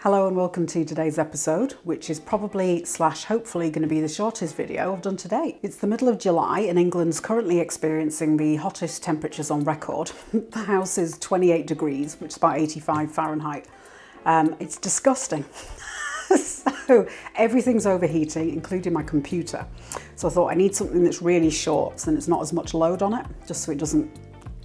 Hello and welcome to today's episode, which is probably slash hopefully going to be the shortest video I've done today. It's the middle of July and England's currently experiencing the hottest temperatures on record. The house is 28 degrees, which is about 85 Fahrenheit. It's disgusting. So everything's overheating, including my computer. So I thought I need something that's really short so there's not as much load on it, just so it doesn't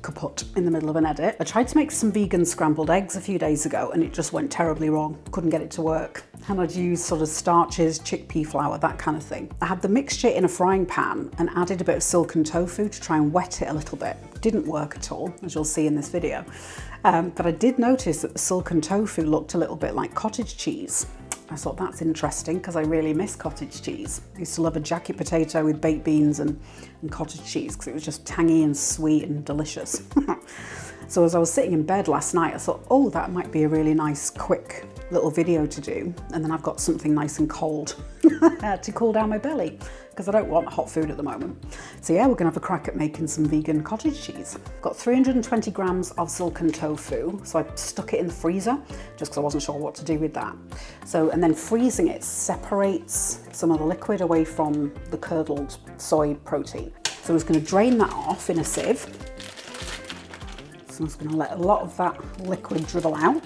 kaput in the middle of an edit. I tried to make some vegan scrambled eggs a few days ago and it just went terribly wrong. Couldn't get it to work. And I'd used sort of starches, chickpea flour, that kind of thing. I had the mixture in a frying pan and added a bit of silken tofu to try and wet it a little bit. Didn't work at all, as you'll see in this video. But I did notice that the silken tofu looked a little bit like cottage cheese. I thought that's interesting because I really miss cottage cheese. I used to love a jacket potato with baked beans and cottage cheese because it was just tangy and sweet and delicious. So as I was sitting in bed last night, I thought, oh, that might be a really nice, quick little video to do. And then I've got something nice and cold to cool down my belly because I don't want hot food at the moment. So yeah, we're gonna have a crack at making some vegan cottage cheese. Got 320 grams of silken tofu. So I stuck it in the freezer just because I wasn't sure what to do with that. So, and then freezing it separates some of the liquid away from the curdled soy protein. So I'm just gonna drain that off in a sieve. So I'm just going to let a lot of that liquid dribble out.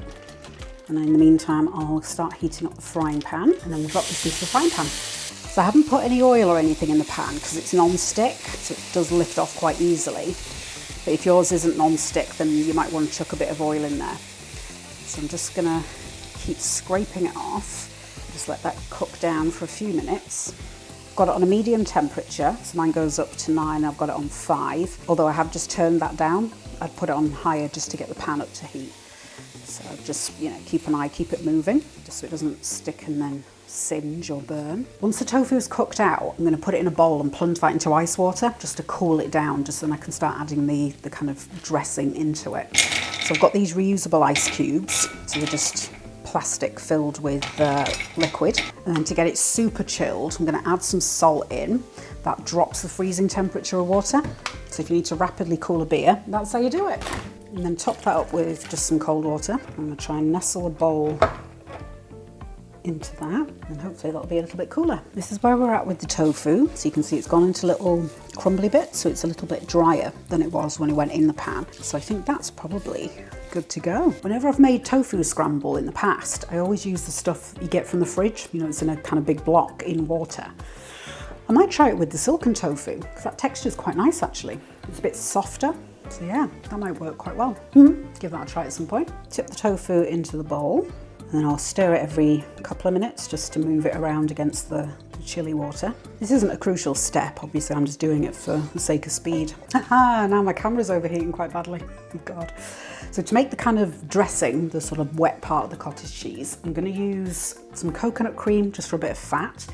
And then in the meantime, I'll start heating up the frying pan and then we'll drop this into the frying pan. So I haven't put any oil or anything in the pan because it's non-stick, so it does lift off quite easily. But if yours isn't non-stick, then you might want to chuck a bit of oil in there. So I'm just going to keep scraping it off. Just let that cook down for a few minutes. Got it on a medium temperature, so mine goes up to 9, I've got it on 5. Although I have just turned that down, I'd put it on higher just to get the pan up to heat. So just, keep an eye, keep it moving, just so it doesn't stick and then singe or burn. Once the tofu is cooked out, I'm going to put it in a bowl and plunge that into ice water just to cool it down, just so then I can start adding the kind of dressing into it. So I've got these reusable ice cubes, so they're just plastic filled with liquid. And then to get it super chilled, I'm going to add some salt in. That drops the freezing temperature of water. So if you need to rapidly cool a beer, that's how you do it. And then top that up with just some cold water. I'm going to try and nestle a bowl into that and hopefully that'll be a little bit cooler. This is where we're at with the tofu. So you can see it's gone into little crumbly bits, so it's a little bit drier than it was when it went in the pan. So I think that's probably good to go. Whenever I've made tofu scramble in the past, I always use the stuff you get from the fridge. It's in a kind of big block in water. I might try it with the silken tofu because that texture is quite nice actually. It's a bit softer. So yeah, that might work quite well. Give that a try at some point. Tip the tofu into the bowl. And then I'll stir it every couple of minutes just to move it around against the chilly water. This isn't a crucial step, obviously I'm just doing it for the sake of speed. Haha, now my camera's overheating quite badly, oh God. So to make the kind of dressing, the sort of wet part of the cottage cheese, I'm gonna use some coconut cream just for a bit of fat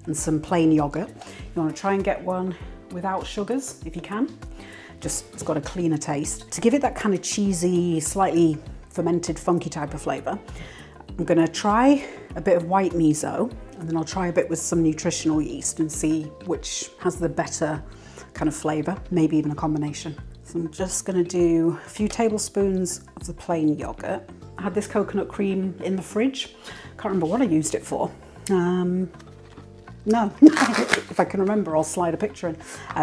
and some plain yogurt. You wanna try and get one without sugars if you can. Just, it's got a cleaner taste. To give it that kind of cheesy, slightly fermented, funky type of flavor, I'm gonna try a bit of white miso and then I'll try a bit with some nutritional yeast and see which has the better kind of flavor, maybe even a combination. So I'm just gonna do a few tablespoons of the plain yogurt. I had this coconut cream in the fridge. Can't remember what I used it for. No, if I can remember, I'll slide a picture in.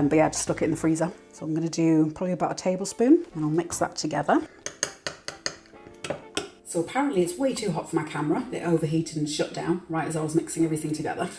But yeah, I just stuck it in the freezer. So I'm gonna do probably about a tablespoon and I'll mix that together. So apparently it's way too hot for my camera. It overheated and shut down right as I was mixing everything together.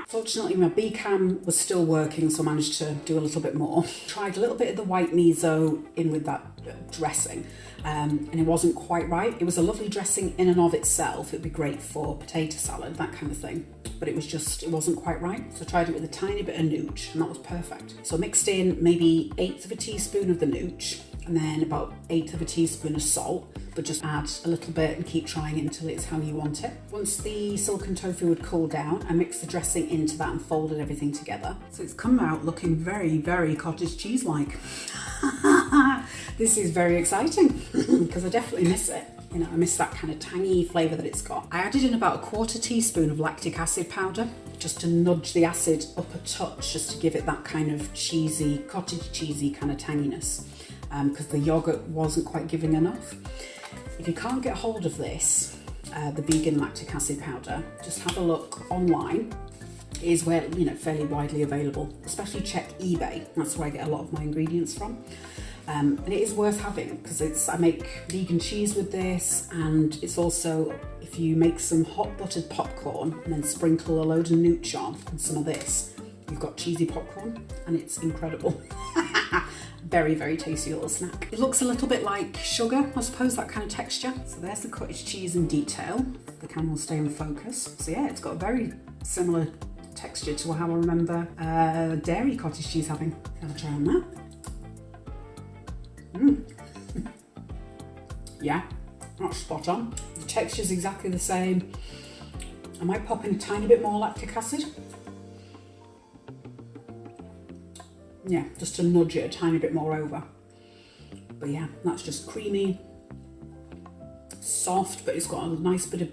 Fortunately, my B-cam was still working, so I managed to do a little bit more. Tried a little bit of the white miso in with that dressing, and it wasn't quite right. It was a lovely dressing in and of itself. It'd be great for potato salad, that kind of thing. But it wasn't quite right. So I tried it with a tiny bit of nooch, and that was perfect. So I mixed in maybe 1/8 of a teaspoon of the nooch, and then about 1/8 of a teaspoon of salt, but just add a little bit and keep trying it until it's how you want it. Once the silken tofu would cool down, I mixed the dressing into that and folded everything together. So it's come out looking very, very cottage cheese-like. This is very exciting because I definitely miss it. I miss that kind of tangy flavour that it's got. I added in about 1/4 teaspoon of lactic acid powder just to nudge the acid up a touch, just to give it that kind of cheesy, cottage cheesy kind of tanginess, because the yogurt wasn't quite giving enough. If you can't get hold of this, the vegan lactic acid powder, just have a look online. It is where, you know, fairly widely available, especially check eBay. That's where I get a lot of my ingredients from. And it is worth having because I make vegan cheese with this, and it's also, if you make some hot buttered popcorn and then sprinkle a load of nooch on and some of this, you've got cheesy popcorn and it's incredible. Very, very tasty little snack. It looks a little bit like sugar, I suppose, that kind of texture. So there's the cottage cheese in detail. The camera will stay in focus. So yeah, it's got a very similar texture to how I remember dairy cottage cheese having. Have a try on that. Yeah, that's spot on. The texture's exactly the same. I might pop in a tiny bit more lactic acid. Yeah, just to nudge it a tiny bit more over. But yeah, that's just creamy, soft, but it's got a nice bit of,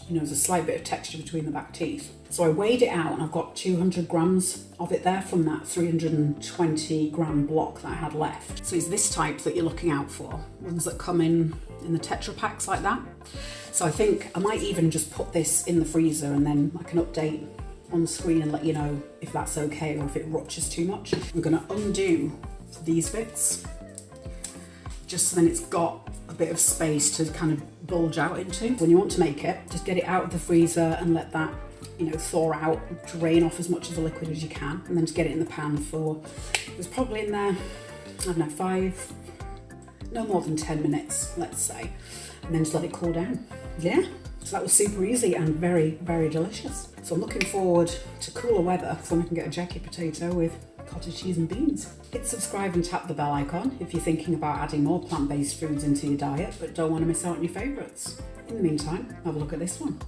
you know, there's a slight bit of texture between the back teeth. So I weighed it out and I've got 200 grams of it there from that 320 gram block that I had left. So it's this type that you're looking out for, ones that come in the Tetra packs like that. So I think I might even just put this in the freezer and then I can update on screen and let you know if that's okay or if it ruptures too much. I'm gonna undo these bits, just so then it's got a bit of space to kind of bulge out into. When you want to make it, just get it out of the freezer and let that, you know, thaw out, drain off as much of the liquid as you can, and then just get it in the pan for, it was probably in there, I don't know, no more than 10 minutes, let's say, and then just let it cool down. Yeah. So that was super easy and very, very delicious. So I'm looking forward to cooler weather so I can get a jacket potato with cottage cheese and beans. Hit subscribe and tap the bell icon if you're thinking about adding more plant-based foods into your diet but don't want to miss out on your favourites. In the meantime, have a look at this one.